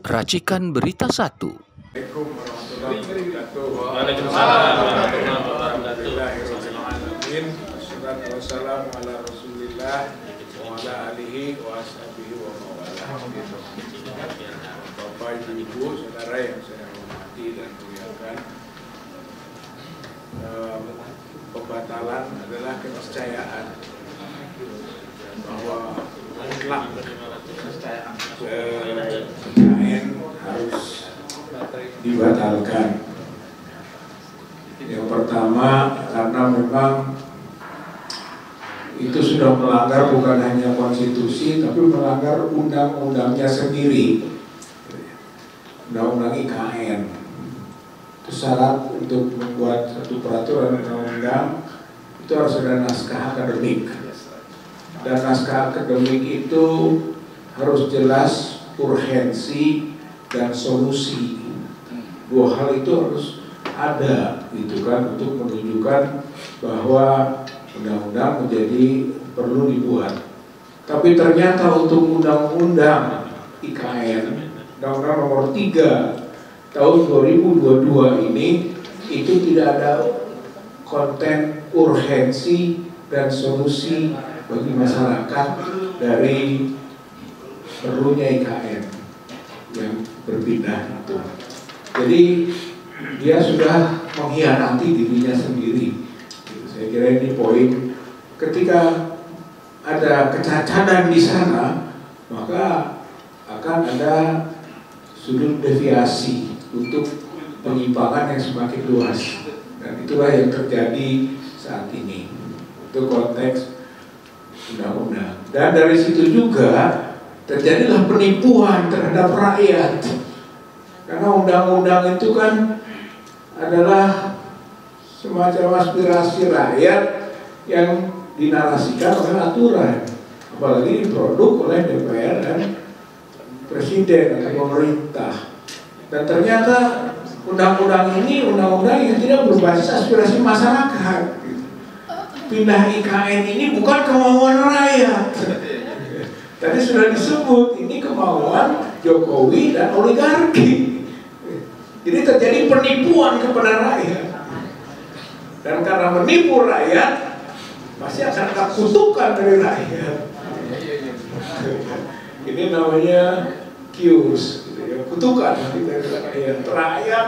Racikan Berita 1. Assalamualaikum warahmatullahi wabarakatuh. Waalaikumsalam warahmatullahi wabarakatuh. Wassalatu wassalamu ala Rasulillah wa ala alihi wa ashabihi wa mawalah. Bapak, Ibu, saudara yang saya hormati dan muliakan, pembatalan adalah keniscayaan bahwa mutlak KN harus dibatalkan. Yang pertama, karena memang itu sudah melanggar bukan hanya konstitusi, tapi melanggar undang-undangnya sendiri, undang-undang IKN. Itu syarat untuk membuat satu peraturan undang-undang itu harus ada naskah akademik, dan naskah akademik itu harus jelas urgensi dan solusi. Dua hal itu harus ada, gitu kan, untuk menunjukkan bahwa undang-undang menjadi perlu dibuat. Tapi ternyata untuk undang-undang IKN, undang-undang nomor 3 tahun 2022 ini, itu tidak ada konten urgensi dan solusi bagi masyarakat dari perlunya IKN yang berpindah itu. Jadi dia sudah mengkhianati dirinya sendiri. Saya kira ini poin. Ketika ada kecacatan di sana, maka akan ada sudut deviasi untuk penyimpangan yang semakin luas, dan itulah yang terjadi saat ini. Itu konteks undang-undang. Dan dari situ juga terjadilah penipuan terhadap rakyat, karena undang-undang itu kan adalah semacam aspirasi rakyat yang dinarasikan oleh aturan, apalagi diproduk oleh DPR dan Presiden atau pemerintah. Dan ternyata undang-undang ini undang-undang yang tidak berbasis aspirasi masyarakat. Pindah IKN ini bukan kemauan rakyat. Tadi sudah disebut, ini kemauan Jokowi dan oligarki. Jadi terjadi penipuan kepada rakyat. Dan karena menipu rakyat, pasti akan ada kutukan dari rakyat. Ini namanya kius, gitu ya, kutukan dari rakyat. Rakyat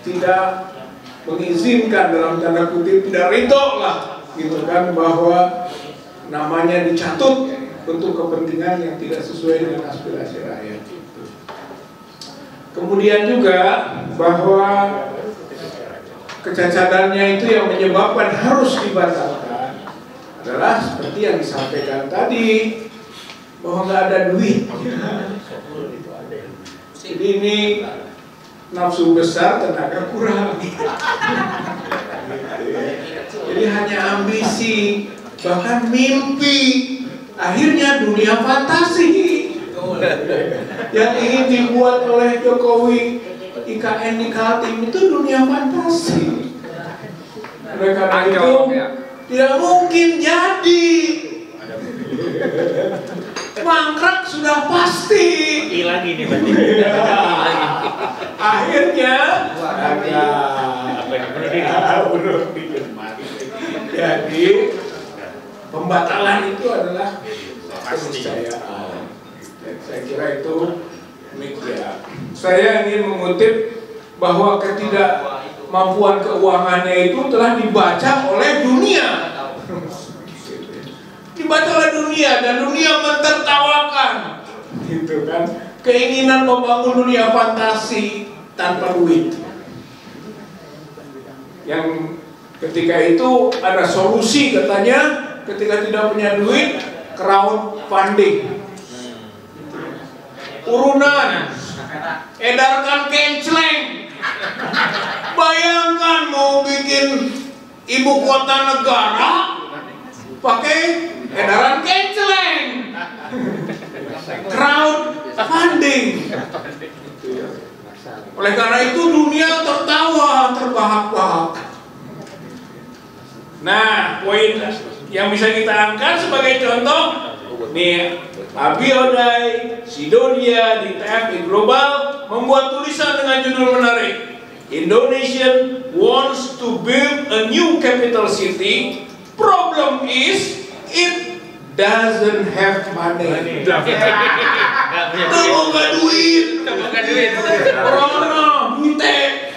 tidak mengizinkan, dalam tanda kutip, tidak ridho lah, gitu kan, bahwa namanya dicatut untuk kepentingan yang tidak sesuai dengan aspirasi rakyat. Kemudian juga bahwa kecacatannya itu yang menyebabkan harus dibatalkan adalah seperti yang disampaikan tadi, bahwa nggak ada duit. Jadi ini nafsu besar, tenaga kurang. Jadi hanya ambisi, bahkan mimpi. Akhirnya dunia fantasi yang ingin dibuat oleh Jokowi, IKN di Kaltim, itu dunia fantasi. Oleh karena itu tidak mungkin jadi. Mangkrak sudah pasti. Lagi nih berarti. Akhirnya jadi pembatalan itu adalah keniscayaan. Saya kira itu demikian. Saya ingin mengutip bahwa ketidakmampuan keuangannya itu telah dibaca oleh dunia. Dibaca oleh dunia, dan dunia mentertawakan, gitu kan, keinginan membangun dunia fantasi tanpa duit. Yang ketika itu ada solusi, katanya, ketika tidak punya duit, crowdfunding, urunan, edarkan kenceleng. Bayangkan mau bikin ibu kota negara pakai edaran kenceleng, crowdfunding. Oleh karena itu dunia tertawa terbahak-bahak. Nah, poin yang bisa kita angkat sebagai contoh nih, Abiodai Sidonia di TFI Global membuat tulisan dengan judul menarik, Indonesia wants to build a new capital city. Problem is it doesn't have money. Tunggu duit. Corona, bite.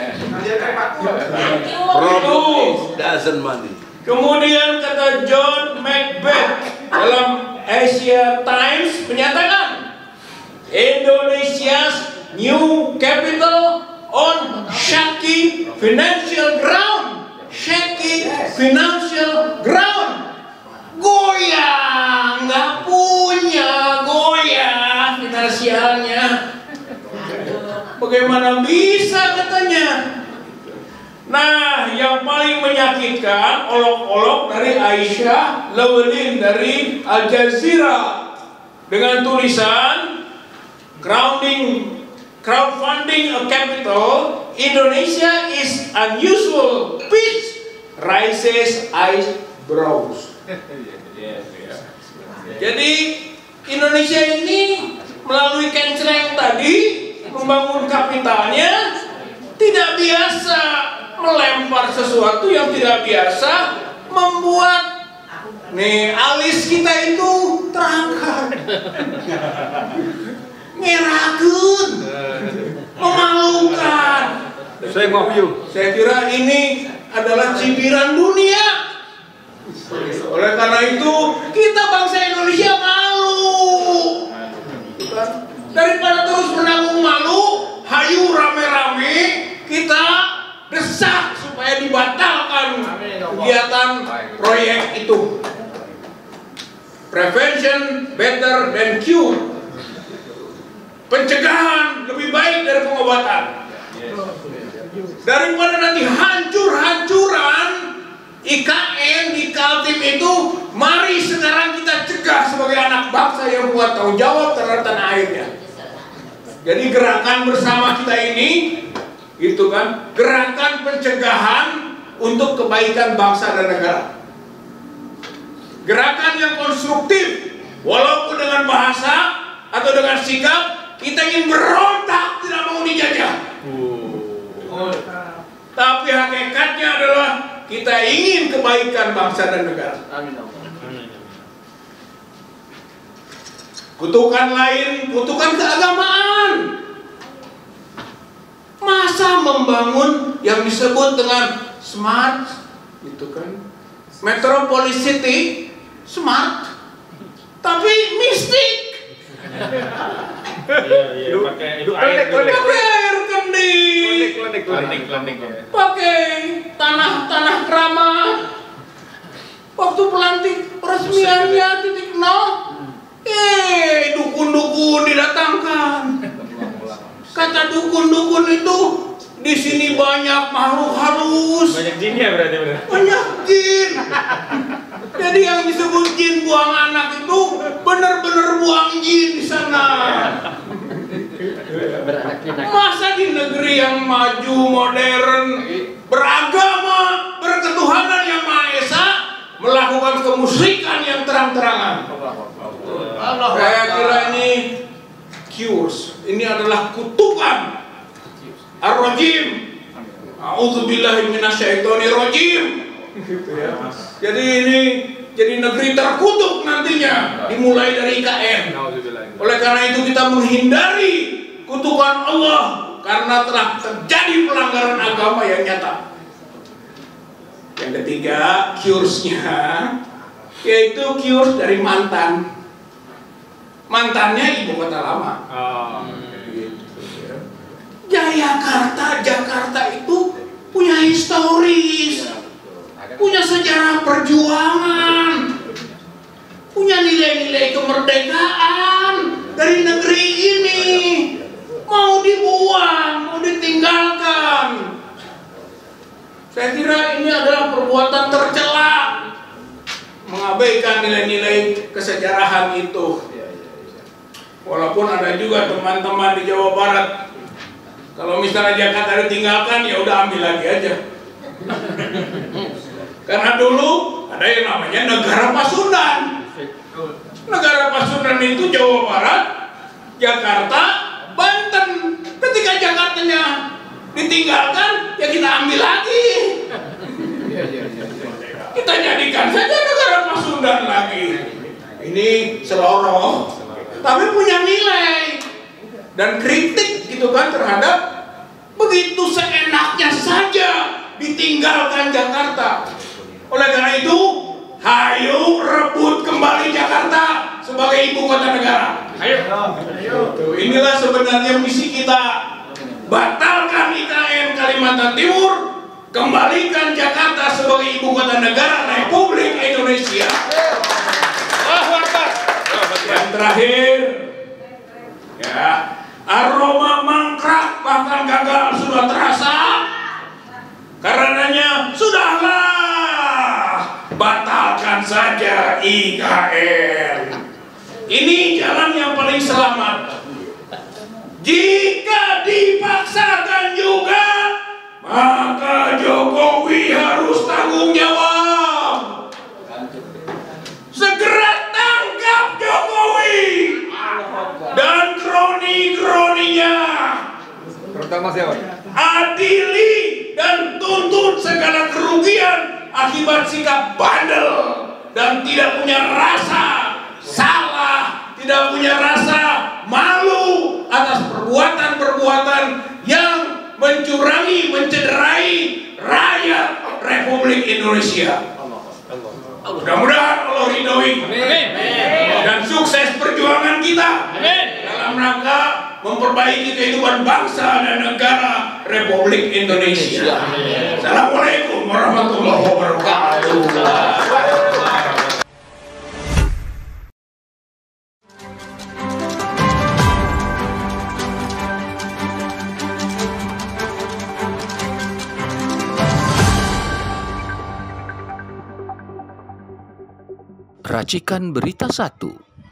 Problem doesn't money. Kemudian kata John Macbeth dalam Asia Times menyatakan, Indonesia's new capital on shaky financial ground. Shaky financial ground. Goyang, nggak punya, goyah finansialnya. Bagaimana bisa katanya? Nah, yang paling menyakitkan olok-olok dari Aisyah Llewellyn dari Al Jazeera dengan tulisan crowdfunding a capital, Indonesia is unusual pitch raises eyebrows. Jadi Indonesia ini melalui kenceleng tadi membangun kapitalnya tidak biasa melempar sesuatu yang tidak biasa, membuat nih alis kita itu terangkat, ngeragun, memalukan. Saya kira ini adalah cibiran dunia. Oleh karena itu kita bangsa Indonesia malu. Daripada terus menanggung malu, hayu rame-rame kita desak supaya dibatalkan kegiatan proyek itu. Prevention better than cure. Pencegahan lebih baik dari pengobatan. Daripada nanti hancur-hancuran IKN di Kaltim itu, mari sekarang kita cegah sebagai anak bangsa yang buat tanggung jawab terhadap tanah airnya. Jadi gerakan bersama kita ini, itu kan, gerakan pencegahan untuk kebaikan bangsa dan negara. Gerakan yang konstruktif, walaupun dengan bahasa atau dengan sikap, kita ingin berontak, tidak mau dijajah. Tapi hakikatnya adalah kita ingin kebaikan bangsa dan negara. Kutukan lain, kutukan keagamaan. Masa membangun yang disebut dengan smart, gitu kan? Metropolis city, smart, tapi mistik. Iya, pakai air kening. Pakai tanah ramah. Waktu pelantik peresmiannya titik nol, dukun-dukun didatangkan. Kata dukun-dukun itu, di sini banyak makhluk halus. Banyak jin ya berarti. Banyak jin. Jadi yang disebut jin buang anak itu benar-benar buang jin di sana. Masa di negeri yang maju, modern, beragama, berketuhanan yang Maha Esa melakukan kemusyrikan yang terang-terangan. Saya kira ini cures. Ini adalah kutukan ar-rajim. A'udzubillahi minasyaitonirrajim. Gitu ya. Jadi ini jadi negeri terkutuk nantinya, dimulai dari IKN. Oleh karena itu kita menghindari kutukan Allah karena telah terjadi pelanggaran agama yang nyata. Yang ketiga, cures-nya yaitu cures dari mantan. Mantannya ibu kota lama. Jakarta itu punya historis, punya sejarah perjuangan, punya nilai-nilai kemerdekaan dari negeri ini. Mau dibuang, mau ditinggalkan. Saya kira ini adalah perbuatan tercela, mengabaikan nilai-nilai kesejarahan itu. Walaupun ada juga teman-teman di Jawa Barat, kalau misalnya Jakarta ditinggalkan, ya udah ambil lagi aja. Karena dulu ada yang namanya negara Pasundan. Negara Pasundan itu Jawa Barat, Jakarta, Banten. Ketika Jakartanya ditinggalkan, ya kita ambil lagi. Kita jadikan saja negara Pasundan lagi. Ini seloroh, tapi punya nilai dan kritik gitu kan terhadap begitu seenaknya saja ditinggalkan Jakarta. Oleh karena itu, hayo rebut kembali Jakarta sebagai ibu kota negara. Ayo. Inilah sebenarnya misi kita. Batalkan IKN Kalimantan Timur, kembalikan Jakarta sebagai ibu kota negara Republik Indonesia. Yang terakhir, ya, aroma mangkrak bahkan gagal sudah terasa. Karenanya sudahlah, batalkan saja IKN. Ini jalan yang paling selamat. Jika dipaksakan juga, maka Jokowi harus tanggung jawab. Segera tangkap Jokowi dan kroni-kroninya. Terutama siapa? Adili dan tuntut segala kerugian akibat sikap bandel dan tidak punya rasa salah, tidak punya rasa malu atas perbuatan-perbuatan yang mencurangi, mencederai rakyat Republik Indonesia. Mudah-mudahan Allah ridhoi dan sukses perjuangan kita dalam rangka memperbaiki kehidupan bangsa dan negara Republik Indonesia. Assalamualaikum warahmatullahi wabarakatuh. Racikan Berita 1.